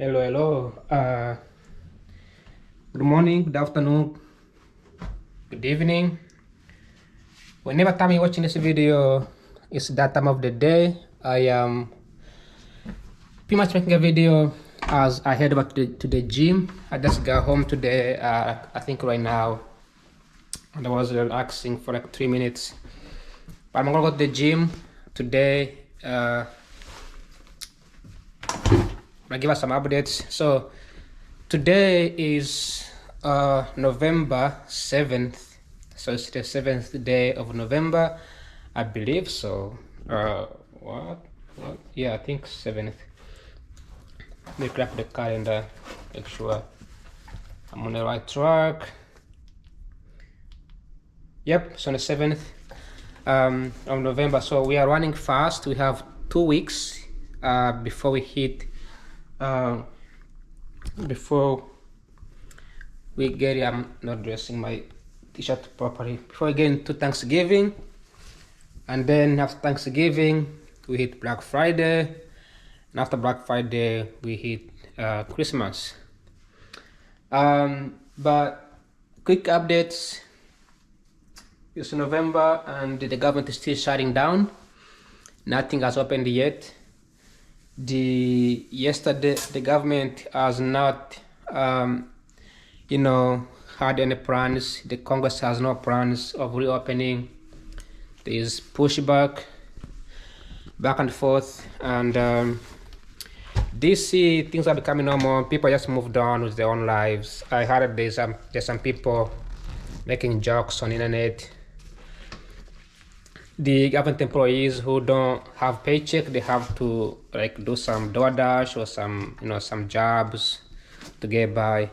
Hello. Good morning, good afternoon, good evening. Whenever time you're watching this video, it's that time of the day. I am pretty much making a video as I head back to the gym. I just got home today, I think right now, and I was relaxing for like 3 minutes. But I'm gonna go to the gym today. I give us some updates. So today is November 7th, so it's the 7th day of November, I believe. So what yeah, I think 7th. Let me grab the calendar, make sure I'm on the right track. Yep, so on the 7th of November. So we are running fast. We have 2 weeks before we hit before we get, I'm not dressing my t-shirt properly, before we get into Thanksgiving, and then after Thanksgiving we hit Black Friday, and after Black Friday we hit Christmas. But quick updates, it's November and the government is still shutting down. Nothing has opened yet. Yesterday the government has not had any plans. The Congress has no plans of reopening. There is pushback back and forth, and DC, things are becoming normal. People just moved on with their own lives. I heard there's some people making jokes on the internet. The government employees who don't have paycheck, they have to like do some DoorDash or some jobs to get by,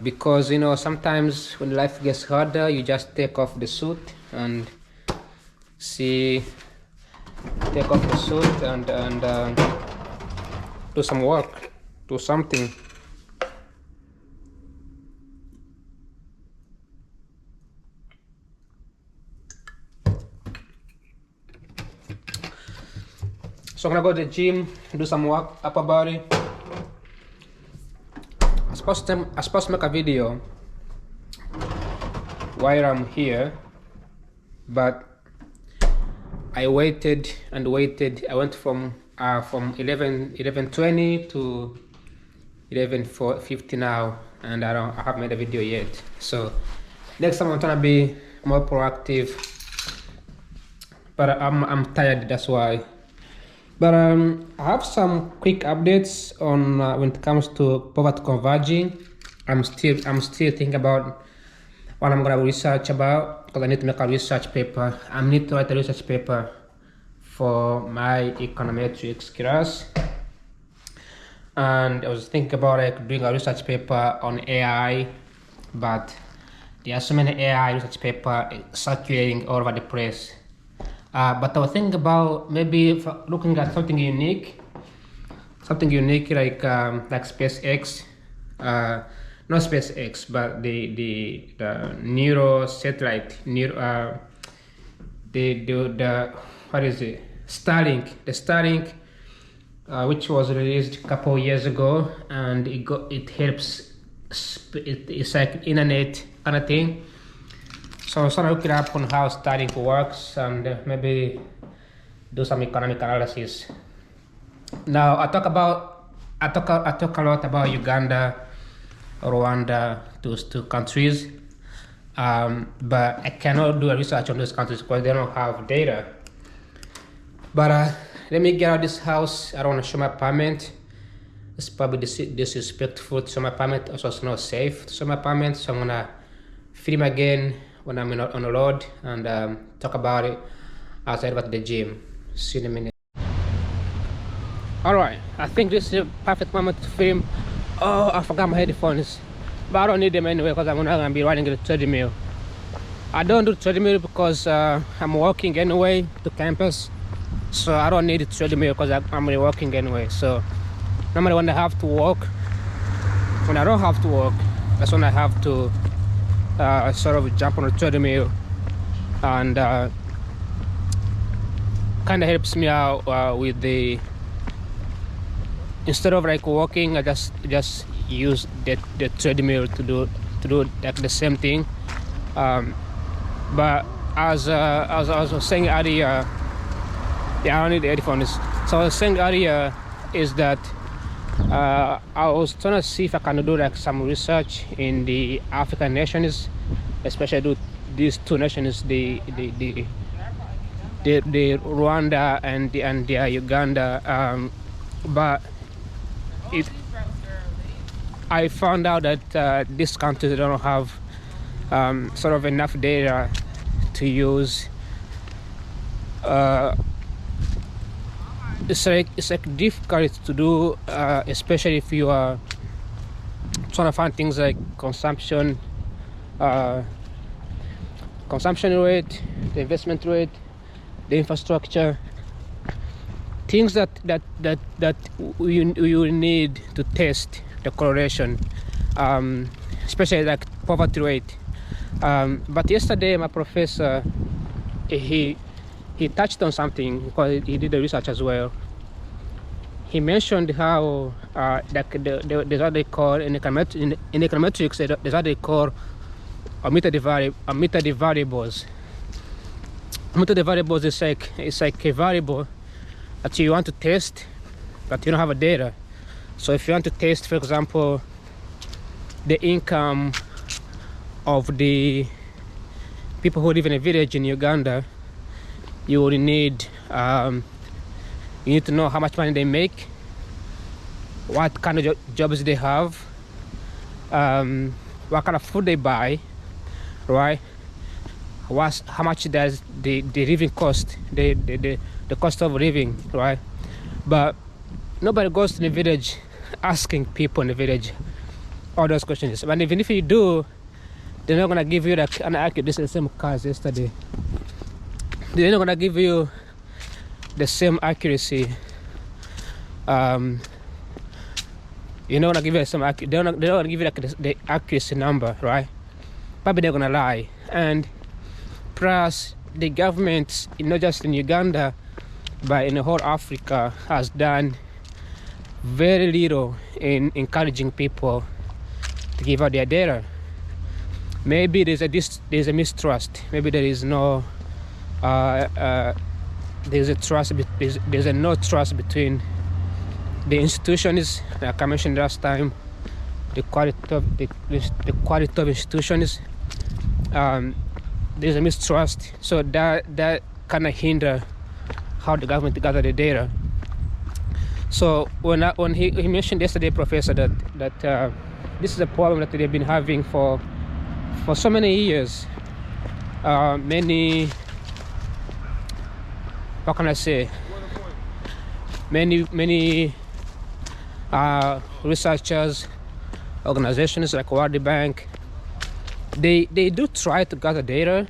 because sometimes when life gets harder, you just take off the suit and do some work, do something. So I'm gonna go to the gym, do some work, upper body. I'm supposed to make a video while I'm here, but I waited and waited. I went from 11:20 to 11:50 now, and I haven't made a video yet. So next time I'm trying to be more proactive, but I'm tired, that's why. But I have some quick updates on when it comes to poverty converging. I'm still thinking about what I'm gonna research about, because I need to make a research paper. I need to write a research paper for my econometrics class, and I was thinking about like doing a research paper on AI, but there are so many AI research papers circulating all over the place. But I was thinking about maybe looking at something unique like SpaceX, not SpaceX, but the Neuro satellite, the what is it? Starlink, the Starlink, which was released a couple of years ago, and it helps. It's like internet kind of thing. So I'm trying to look it up on how Starlink works and maybe do some economic analysis. Now I talk a lot about Uganda, Rwanda, those two countries, but I cannot do a research on those countries because they don't have data. But let me get out of this house. I don't want to show my apartment. It's probably disrespectful to show my apartment. Also, it's not safe to show my apartment. So I'm gonna film again when I'm on the road and talk about it as I head back to the gym. See you in a minute. Alright, I think this is a perfect moment to film. Oh, I forgot my headphones, but I don't need them anyway because I'm not gonna be running the treadmill. I don't do treadmill because I'm walking anyway to campus, so I don't need the treadmill because I'm really walking anyway. So normally when I have to walk, when I don't have to walk, that's when I have to sort of jump on a treadmill, and kind of helps me out with the instead of like walking, I just use the treadmill to do like the same thing. But as I was saying earlier, yeah, I don't need the headphones. So I was saying earlier is that I was trying to see if I can do like some research in the African nations, especially these two nations, the Rwanda and the Uganda. But I found out that these countries don't have sort of enough data to use. It's like difficult to do, especially if you are trying to find things like consumption rate, the investment rate, the infrastructure, things that you need to test the correlation, especially like poverty rate. But yesterday my professor, he touched on something because he did the research as well. He mentioned how like there's what they call in econometrics, there's what they call omitted variables. Omitted variables is like a variable that you want to test, but you don't have a data. So if you want to test, for example, the income of the people who live in a village in Uganda, you will need you need to know how much money they make, what kind of jobs they have, what kind of food they buy, right? How much does the living cost, the cost of living, right? But nobody goes to the village asking people in the village all those questions. And even if you do, they're not gonna give you like an accurate. This is the same cars yesterday. They're not gonna give you the same accuracy. You're not gonna give you the same accuracy. They're not gonna give you like the accuracy number, right? Probably they're gonna lie. And plus, the government, not just in Uganda, but in the whole Africa, has done very little in encouraging people to give out their data. Maybe there's a mistrust. Maybe there is no there's a no trust between the institutions, like I mentioned last time, the quality of institutions. There's a mistrust, so that kind of hinder how the government gather the data. So when he mentioned yesterday, Professor, that this is a problem that they've been having for so many years. Many, what can I say? Many researchers, organizations like World Bank, they do try to gather data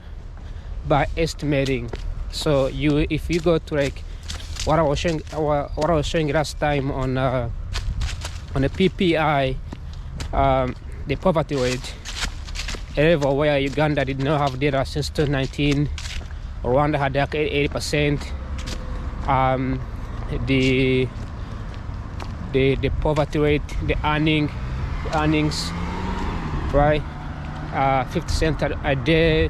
by estimating. So if you go to like what I was showing last time on the PPI, the poverty rate, a level where Uganda did not have data since 2019, Rwanda had like 80%. The poverty rate, the earnings, right? 50 cents a day,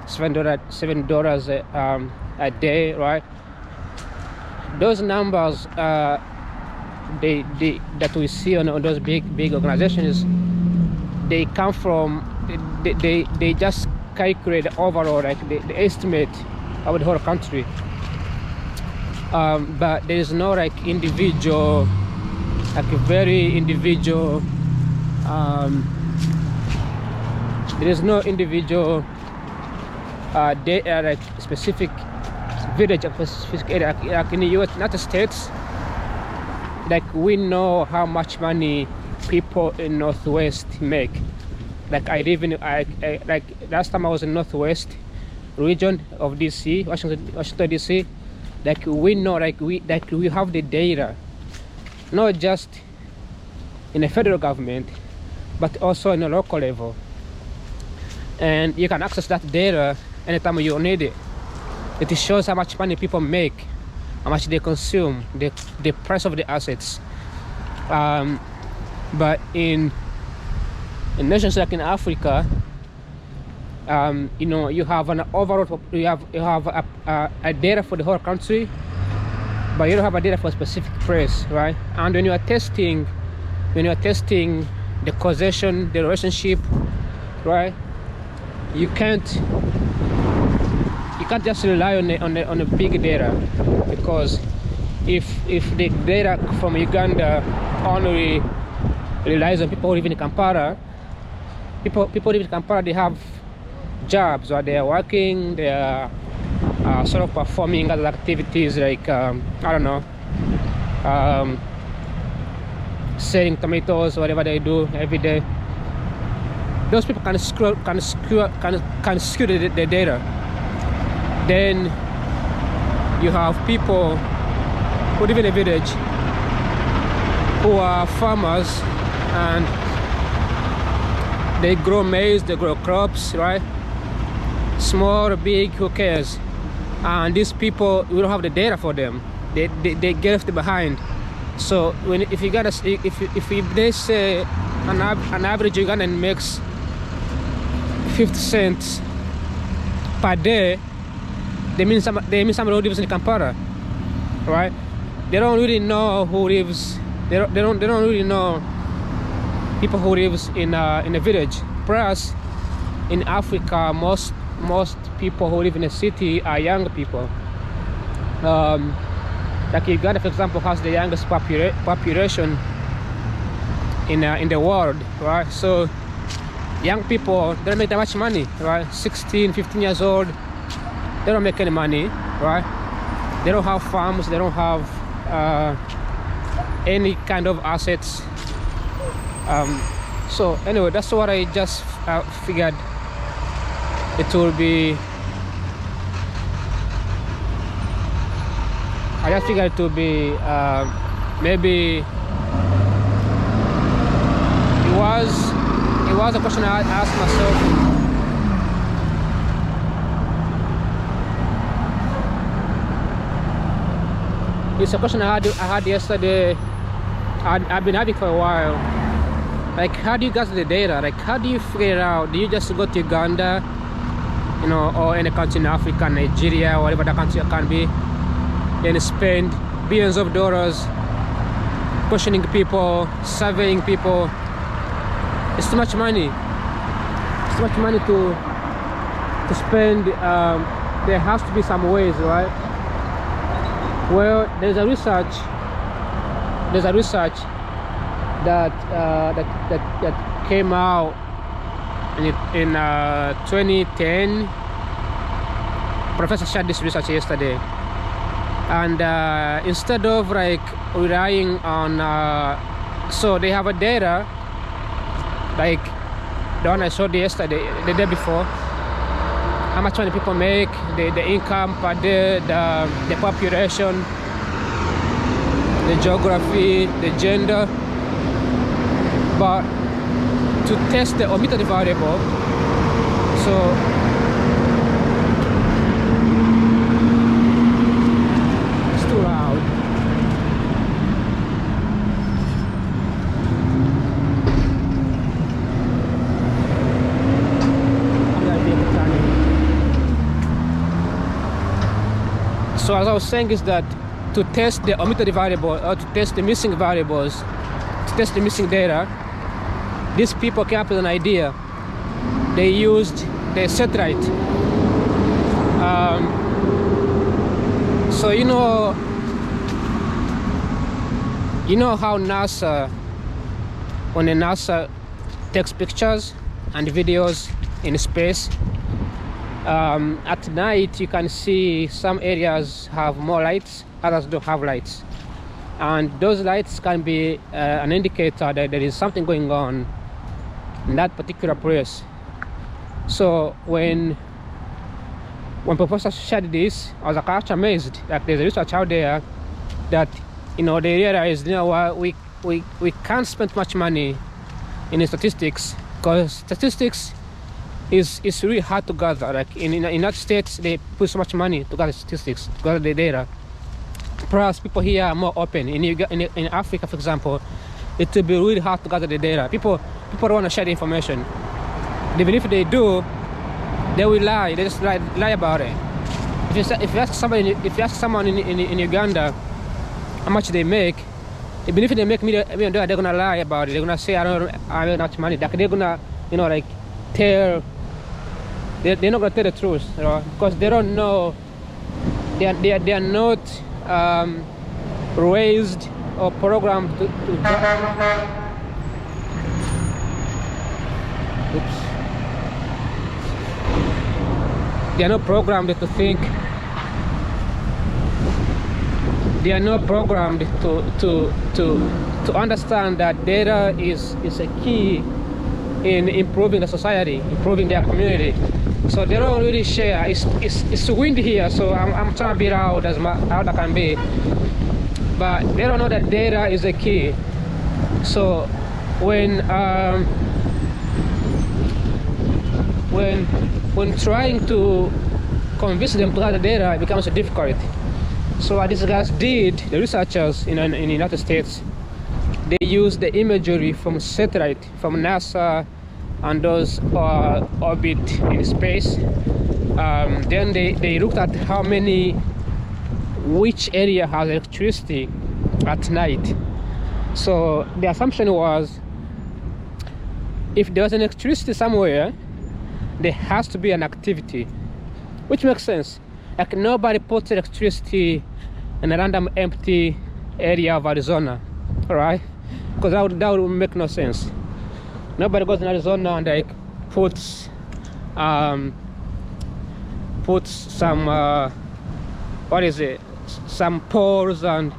$7 a day, right? Those numbers, that we see on those big organizations, they come from, they just calculate the overall, like the estimate of the whole country. But there is no like individual, like a very individual, there is no individual data, like specific village of specific area, like in the US, United States. Like we know how much money people in Northwest make. Like I live in, like last time I was in Northwest region of DC, Washington DC. Like we know, like we have the data, not just in the federal government, but also in a local level. And you can access that data anytime you need it. It shows how much money people make, how much they consume, the price of the assets. But in nations like in Africa, you know, you have an overall, you have a data for the whole country, but you don't have a data for a specific place, right? And when you are testing the causation, the relationship, right? You can't just rely on the big data, because if the data from Uganda only relies on people who live in Kampala, people live in Kampala, they have jobs, or they are working, they are sort of performing other activities like I don't know, selling tomatoes, whatever they do every day. Those people can skew the data. Then you have people who live in a village who are farmers, and they grow maize, they grow crops, right? Small or big, who cares? And these people, we don't have the data for them. They get left behind. So if they say an average Ugandan makes 50 cents per day, they mean somebody who lives in Kampala, right? They don't really know who lives. They don't really know people who lives in a village. Plus, in Africa, most people who live in a city are young people. Like Uganda, for example, has the youngest population in the world, right? So young people, they don't make that much money, right? 16, 15 years old, they don't make any money, right? They don't have farms, they don't have any kind of assets. So anyway, that's what I just figured it will be. I just figured it will be maybe it was a question I asked myself. It's a question I had yesterday. I've been having for a while. Like, how do you get the data? Like, how do you figure it out? Do you just go to Uganda, you know, or any country in Africa, Nigeria, whatever the country can be, and spend billions of dollars questioning people, surveying people? It's too much money. It's too much money to spend. There has to be some ways, right? Well, there's a research that came out in 2010. Professor shared this research yesterday, and instead of like relying on so they have a data like the one I showed yesterday, the day before, how much money people make, the income per day, the population, the geography, the gender. But to test the omitted variable, so it's too loud. So as I was saying is that to test the omitted variable, or to test the missing variables, to test the missing data, these people came up with an idea. They used the satellite. So you know how NASA, when NASA takes pictures and videos in space, at night you can see some areas have more lights, others don't have lights, and those lights can be an indicator that there is something going on in that particular place. So when Professor shared this, I was like actually amazed. Like, there's a research out there that, you know, they realized, you know what, we can't spend much money in statistics, because statistics is really hard to gather. Like in United States, they put so much money to gather statistics, to gather the data. Plus, people here are more open. In Africa, for example, it will be really hard to gather the data. People don't want to share the information. They believe if they do, they will lie. They just lie about it. If you ask someone in Uganda how much they make, even if they make $1 million, they're gonna lie about it. They're gonna say I don't have much money. They're gonna tell. They're not gonna tell the truth, because they don't know. They are not raised or programmed to oops. They are not programmed to think. They are not programmed to understand that data is a key in improving the society, improving their community. So they don't really share. It's windy here, so I'm trying to be out as out I can be. But they don't know that data is a key. So when trying to convince them to gather data, it becomes difficult. So what these guys did, the researchers in the United States, they used the imagery from satellite, from NASA and those orbit in space. Then they looked at which area has electricity at night. So the assumption was, if there's an electricity somewhere, there has to be an activity, which makes sense. Like nobody puts electricity in a random empty area of Arizona, right? Because that would make no sense. Nobody goes in Arizona and puts some some poles and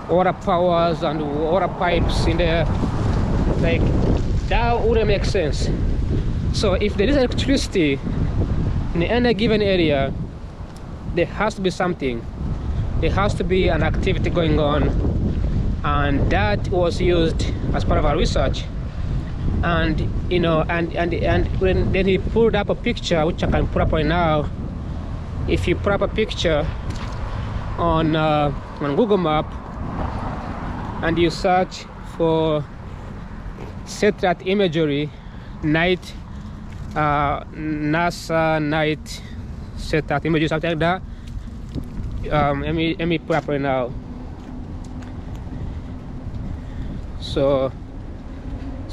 water powers and water pipes in there. That wouldn't make sense. So if there is electricity in any given area, there has to be something. There has to be an activity going on, and that was used as part of our research. And then he pulled up a picture, which I can put up right now. If you put up a picture on Google Map and you search for satellite imagery, night, NASA night satellite imagery, something like that. Let me put up right now. So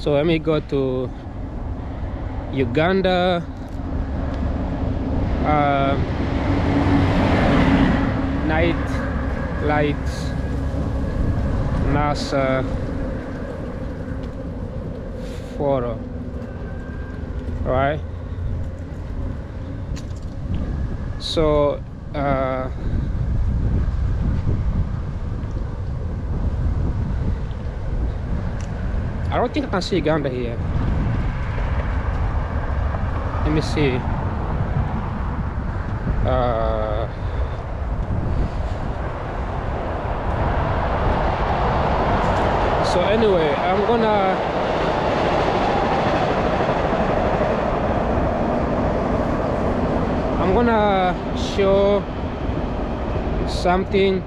let me go to Uganda. Night lights, NASA photo. Right. So I don't think I can see Uganda here. Let me see. So anyway, I'm gonna show something.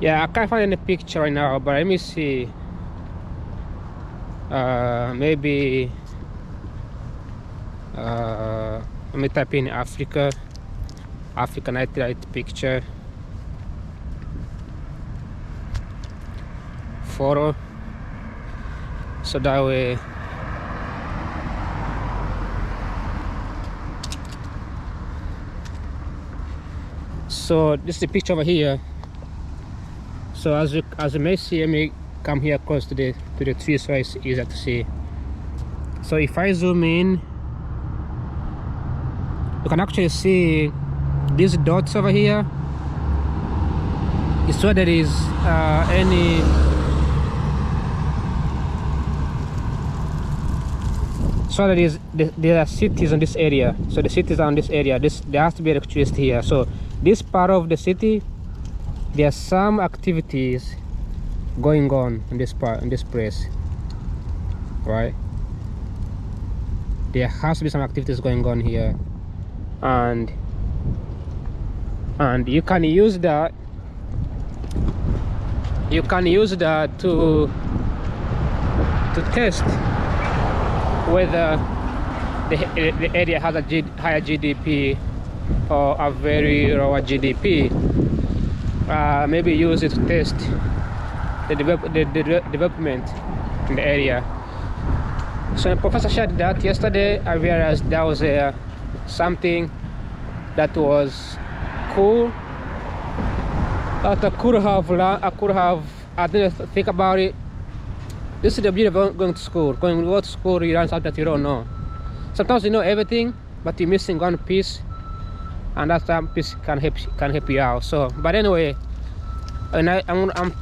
Yeah, I can't find any picture right now, but let me see. Maybe let me type in Africa night picture photo, so that way so this is the picture over here. So as you may see, let me come here close to the tree so it's easier to see. So if I zoom in, you can actually see these dots over here. It's where there is there are cities in this area. So the cities are in this area. There has to be electricity here. So this part of the city, there are some activities going on in this place. right? There has to be some activities going on here, and you can use that. You can use that to test whether the area has a higher GDP or a very lower GDP. Maybe use it to test the development in the area. So the professor shared that yesterday. I realized that was something that was cool. That I didn't think about it. This is the beauty of going to school. Going to school, you learn something that you don't know. Sometimes you know everything, but you're missing one piece, and that piece can help you out. So, but anyway, and I'm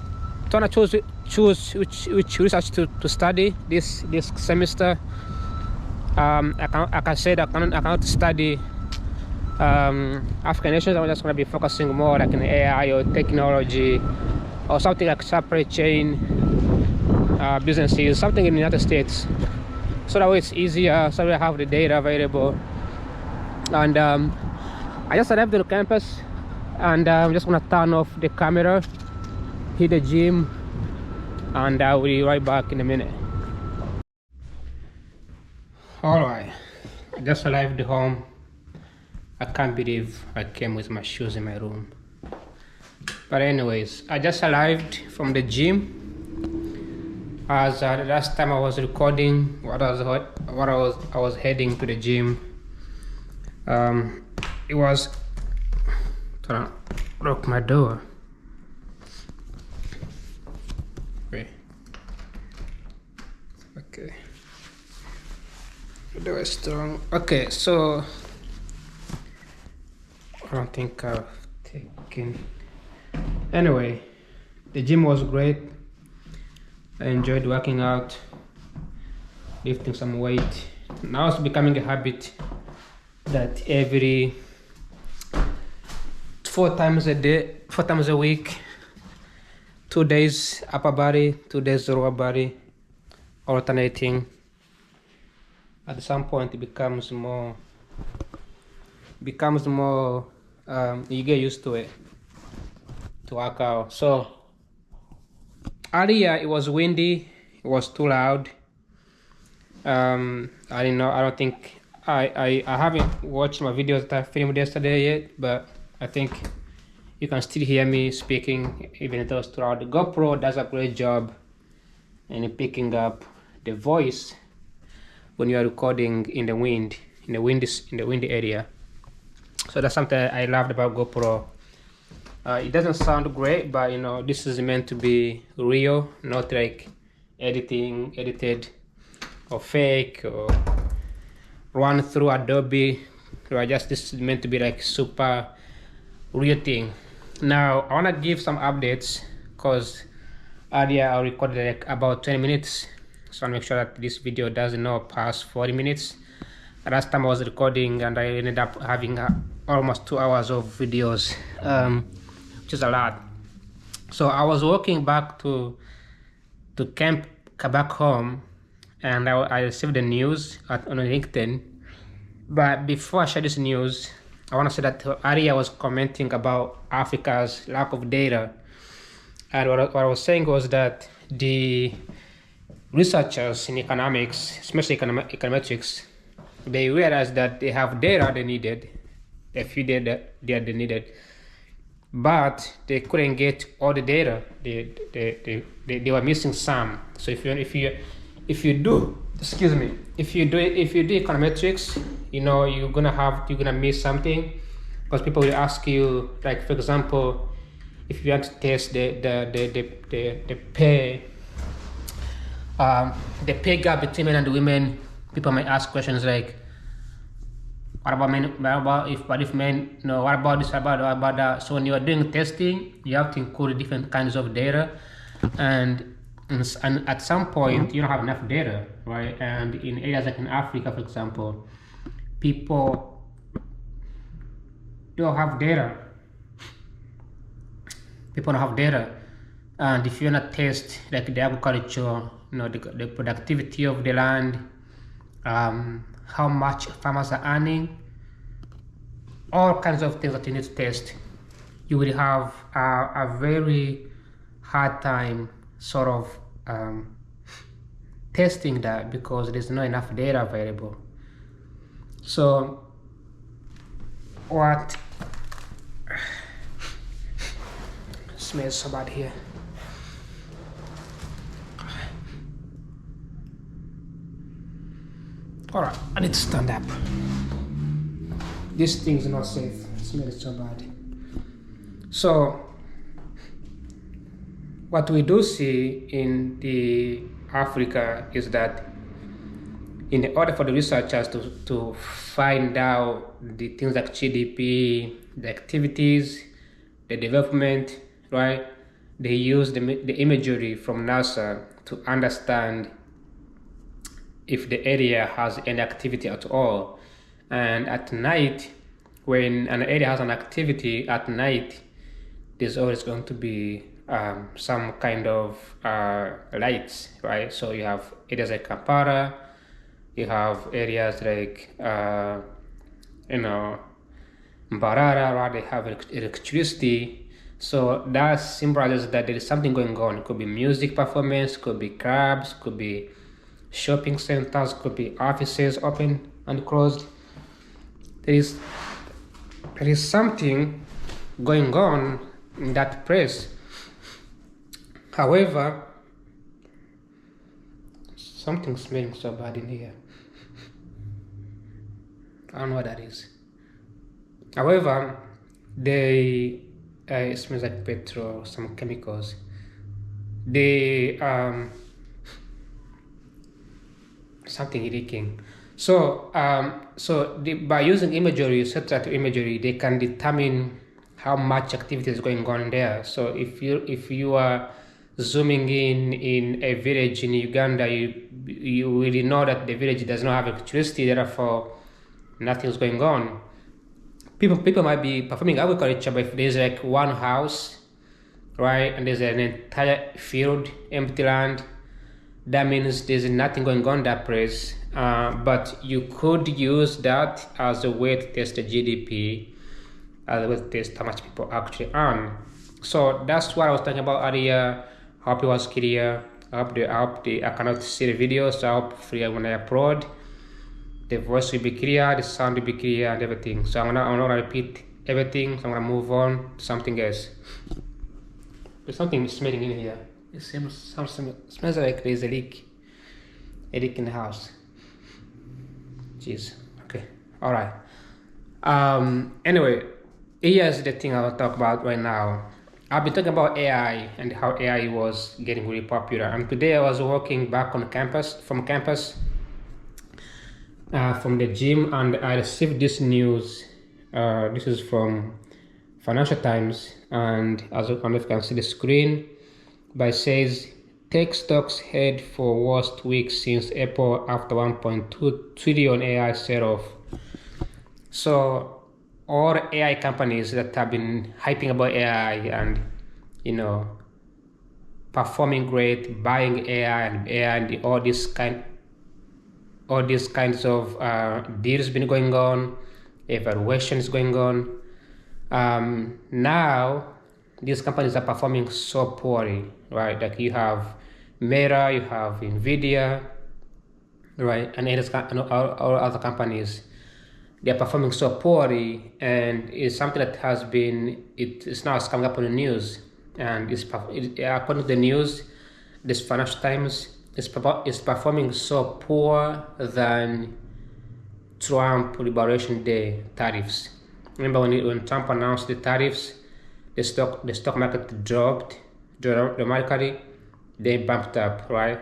trying to choose which research to study this semester. I can say that I cannot study African nations. I'm just going to be focusing more like in AI or technology or something like supply chain businesses, something in the United States. So that way it's easier, so we have the data available. And I just arrived on the campus, and I'm just gonna turn off the camera, hit the gym, and I will be right back in a minute. Alright, I just arrived home. I can't believe I came with my shoes in my room. But anyways, I just arrived from the gym. As the last time I was recording, I was heading to the gym. It was trying to lock my door. Wait. Okay. The door is strong. Okay, so I don't think I've taken. Anyway, the gym was great. I enjoyed working out, lifting some weight. Now it's becoming a habit that every 4 times a week, 2 days upper body, 2 days lower body, alternating. At some point it becomes more, you get used to it, to work out. So earlier it was windy, it was too loud. I don't think I haven't watched my videos that I filmed yesterday yet, but I think you can still hear me speaking even if it was too loud. The GoPro does a great job in picking up the voice when you are recording in the windy area. So that's something I loved about GoPro. It doesn't sound great, but this is meant to be real, not like edited or fake or run through Adobe. This is meant to be like super real thing. Now I want to give some updates because earlier I recorded like about 20 minutes, so I want to make sure that this video doesn't pass 40 minutes. Last time I was recording and I ended up having almost 2 hours of videos, which is a lot. So I was walking back to camp back home, and I received the news on LinkedIn. But before I share this news, I want to say that Aria was commenting about Africa's lack of data, and what I was saying was that the researchers in economics, especially econometrics, they realized that they have data they needed, a few data they needed, but they couldn't get all the data. They were missing some. So if you do econometrics, you're gonna miss something, because people will ask you, like for example, if you want to test the pay gap between men and women, people might ask questions like, what about men? What if men? No. What about this? What about that? So when you are doing testing, you have to include different kinds of data, and at some point you don't have enough data, right? And in areas like in Africa, for example, people don't have data. People don't have data, and if you wanna test like the agriculture the productivity of the land, how much farmers are earning, all kinds of things that you need to test. You will have a very hard time sort of testing that because there's not enough data available. So what smells so bad here. All right, I need to stand up. This thing's not safe. It smells so bad. So what we do see in the Africa is that in order for the researchers to find out the things like GDP, the activities, the development, right? They use the imagery from NASA to understand if the area has any activity at all. And at night, when an area has an activity at night, there's always going to be some kind of lights, right? So you have areas like Kampala, you have areas like Mbarara, where they have electricity. So that symbolizes that there is something going on. It could be music performance, could be clubs, could be shopping centers, could be offices open and closed. There is something going on in that place. However, something smelling so bad in here. I don't know what that is. However, it smells like petrol, some chemicals. Something leaking. So, by using imagery, satellite imagery, they can determine how much activity is going on there. So if you are zooming in a village in Uganda, you really know that the village does not have electricity, therefore nothing's going on. People might be performing agriculture, but if there's like one house, right, and there's an entire field, empty land, that means there's nothing going on in that place. But you could use that as a way to test the GDP, as a way to test how much people actually earn. So that's what I was talking about earlier. I hope it was clear. I cannot see the video, so I hope when I upload, the voice will be clear, the sound will be clear, and everything. So I'm gonna repeat everything. So I'm gonna move on to something else. There's something smelling in here. It smells like there's a leak in the house. Jeez. Okay. All right. Anyway, here's the thing I'll talk about right now. I've been talking about AI and how AI was getting really popular. And today I was walking back from campus, from the gym, and I received this news. This is from Financial Times, and as I don't know if you can see the screen, but it says tech stocks head for worst week since April after 1.2 trillion AI sell-off. So all AI companies that have been hyping about AI and performing great, buying AI and all these kinds of deals been going on, evaluations going on. Now these companies are performing so poorly, right? Like you have Meta, you have Nvidia, right, and all other companies. They are performing so poorly, and it's something that it's now coming up on the news, and according to the news, this Financial Times is performing so poor than Trump Liberation Day tariffs. Remember when Trump announced the tariffs, the stock market dropped dramatically, they bumped up, right?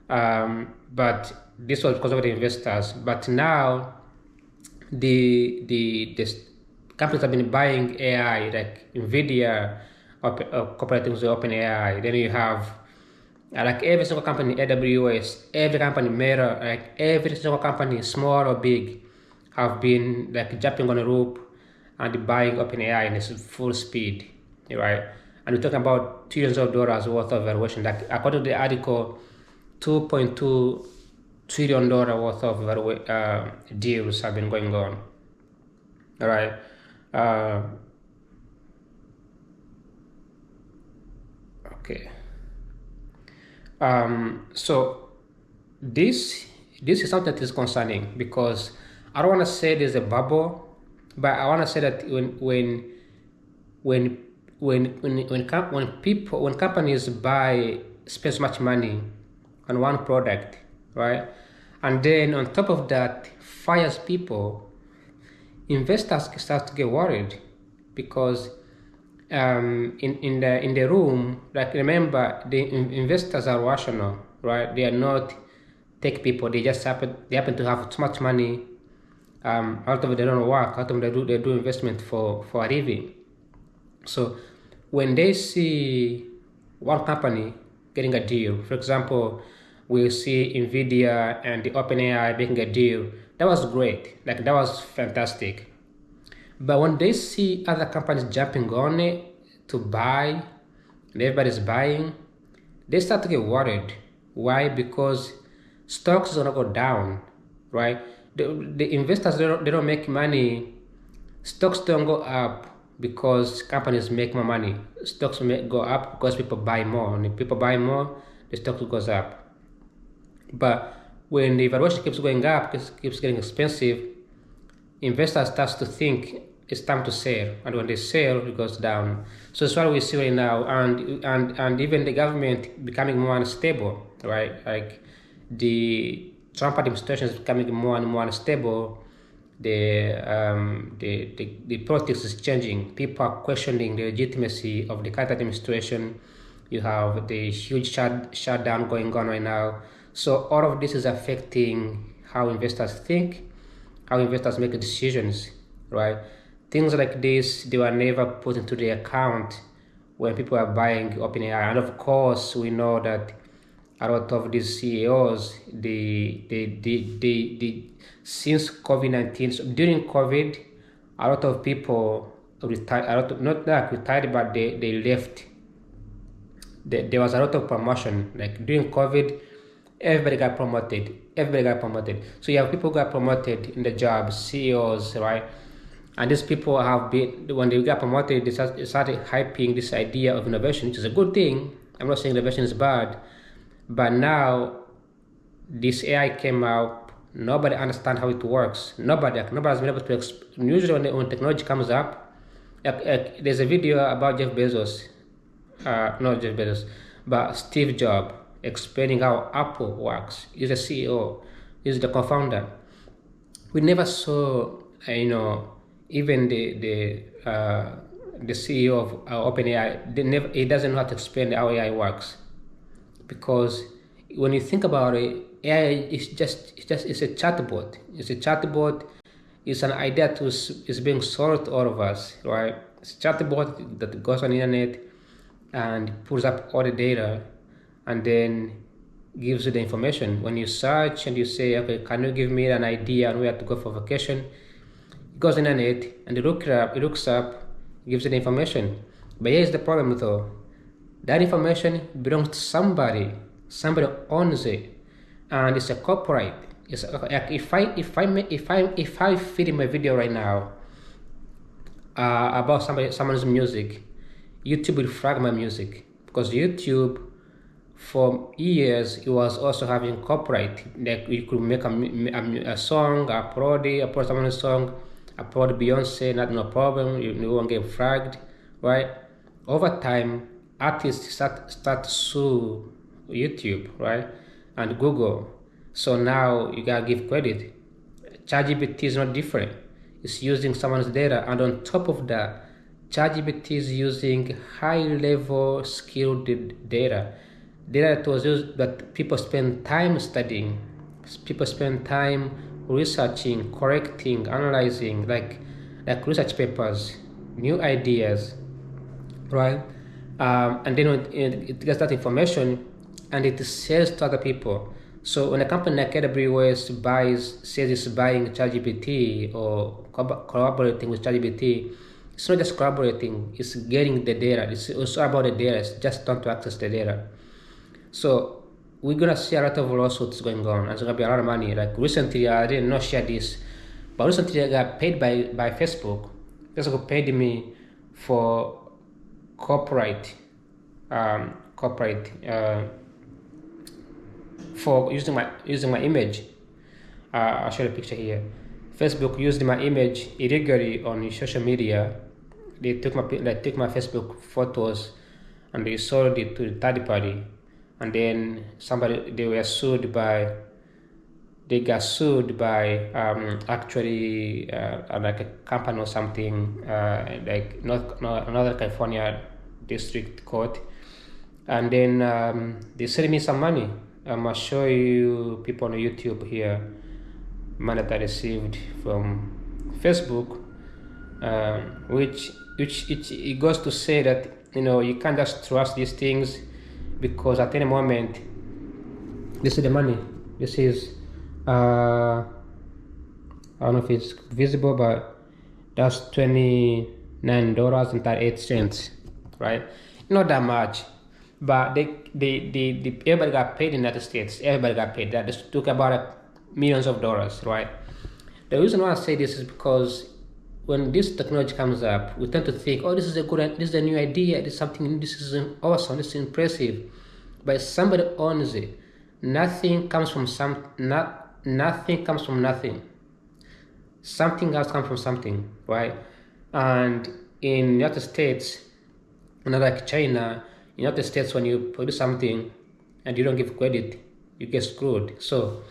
But this was because of the investors. But now the companies have been buying AI, like Nvidia, cooperating with OpenAI. Then you have like every single company, AWS, every company, Meta, like every single company, small or big, have been like jumping on a rope and buying OpenAI in its full speed, right? And we're talking about trillions of dollars worth of valuation. Like according to the article, $2.2 trillion worth of deals have been going on. All right. Okay. So this is something that is concerning, because I don't want to say there's a bubble, but I want to say that when when companies spend so much money on one product, right, and then on top of that fires people, investors start to get worried, because in the room, like, remember, the investors are rational, right? They are not tech people. They happen to have too much money. Out of it, they don't work. Out of it, they do investment for a living. So when they see one company getting a deal, for example, we see Nvidia and the OpenAI making a deal. That was great. Like, that was fantastic. But when they see other companies jumping on it to buy, and everybody's buying, they start to get worried. Why? Because stocks are gonna go down, right? The investors, they don't make money. Stocks don't go up because companies make more money. Stocks go up because people buy more. And if people buy more, the stock goes up. But when the valuation keeps going up, keeps getting expensive, investors start to think it's time to sell, and when they sell, it goes down. So that's what we see right now, and even the government becoming more unstable, right? Like, the Trump administration is becoming more and more unstable. The politics is changing. People are questioning the legitimacy of the current administration. You have the huge shutdown going on right now. So all of this is affecting how investors think, how investors make decisions, right? Things like this, they were never put into the account when people are buying OpenAI. And of course, we know that a lot of these CEOs, since COVID-19, so during COVID, a lot of people retired, not that retired, but they left. There was a lot of promotion. Like, during COVID, everybody got promoted. So you have people who got promoted in the jobs, CEOs, right? And these people have been, when they got promoted, they started hyping this idea of innovation, which is a good thing. I'm not saying innovation is bad, but now this AI came out. Nobody understands how it works. Nobody's been able to. Usually, when technology comes up, there's a video about Jeff Bezos, not Jeff Bezos, but Steve Jobs, explaining how Apple works. He's a CEO. He's the co-founder. We never saw, even the CEO of OpenAI. He doesn't know how to explain how AI works, because when you think about it, AI is it's a chatbot. It's a chatbot. It's an idea is being sold to all of us, right? It's a chatbot that goes on the internet and pulls up all the data, and then gives you the information. When you search and you say, okay, can you give me an idea on where to go for vacation? It goes on the internet and it looks up, gives you the information. But here's the problem though. That information belongs to somebody. Somebody owns it, and it's a copyright. It's like, if I film a video right now about someone's music, YouTube will flag my music, because YouTube, for years, it was also having copyright. Like, you could make a song, upload someone's song, upload Beyonce, no problem. You won't get flagged, right? Over time, artists start to sue YouTube, right, and Google. So now you gotta give credit. ChatGPT is not different. It's using someone's data, and on top of that, ChatGPT is using high-level skilled data that was used, that people spend time studying. People spend time researching, correcting, analyzing, like research papers, new ideas, right? And then it gets that information and it sells to other people. So when a company like AWS says it's buying ChatGPT or collaborating with ChatGPT, it's not just collaborating, it's getting the data. It's also about the data. It's just not to access the data. So we're gonna see a lot of lawsuits going on, and it's gonna be a lot of money. Like recently, I did not share this, but recently I got paid by Facebook. Facebook paid me for copyright, for using my image. I'll show you a picture here. Facebook used my image illegally on social media. They took my Facebook photos and they sold it to the third party, and then they got sued by actually like a company or something, like another California district court, and then they sent me some money. I'm gonna show you people on YouTube here, money that I received from Facebook, which it goes to say that, you know, you can't just trust these things, because at any moment, this is the money. This is I don't know if it's visible, but that's $29.38, right? Not that much, but everybody got paid in the United States. Everybody got paid. That just took about millions of dollars, right? The reason why I say this is because when this technology comes up, we tend to think, oh, this is a new idea, this is something, this is awesome, this is impressive. But somebody owns it. Nothing comes from nothing comes from nothing. Something else comes from something, right? And in the United States, not like China, in the United States, when you produce something and you don't give credit, you get screwed. So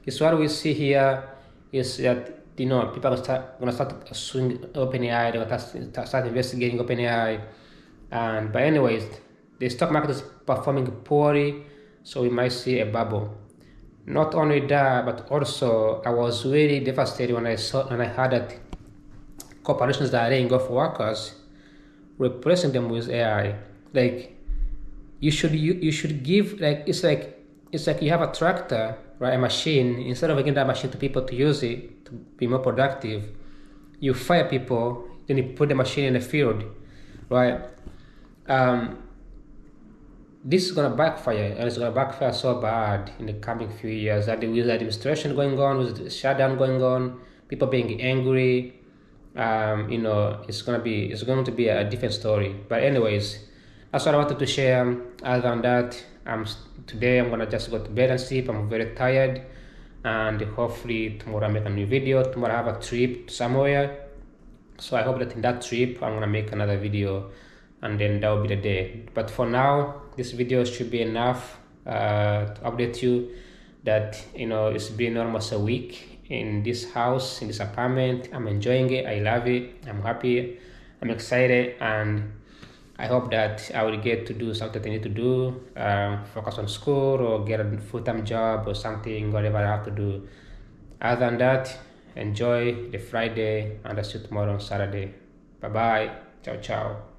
it's what we see here is that, you know, people are gonna start suing OpenAI. They're gonna start investigating OpenAI, but anyways, the stock market is performing poorly, so we might see a bubble. Not only that, but also I was really devastated when I heard that corporations that are laying off workers, replacing them with AI. Like you should give, like it's like you have a tractor, right? A machine. Instead of giving that machine to people to use it to be more productive, you fire people, then you put the machine in the field, right? This is gonna backfire, and it's gonna backfire so bad in the coming few years. That with the administration going on, with the shutdown going on, people being angry, you know, it's going to be a different story. But anyways, that's what I wanted to share. Other than that, today I'm gonna just go to bed and sleep. I'm very tired, and hopefully tomorrow I make a new video. Tomorrow I have a trip somewhere, so I hope that in that trip I'm gonna make another video, and then that will be the day. But for now, this video should be enough to update you that, you know, it's been almost a week in this house, in this apartment. I'm enjoying it. I love it. I'm happy. I'm excited, and I hope that I will get to do something I need to do, focus on school or get a full-time job or something, whatever I have to do. Other than that, enjoy the Friday, and I'll see you tomorrow on Saturday. Bye-bye. Ciao, ciao.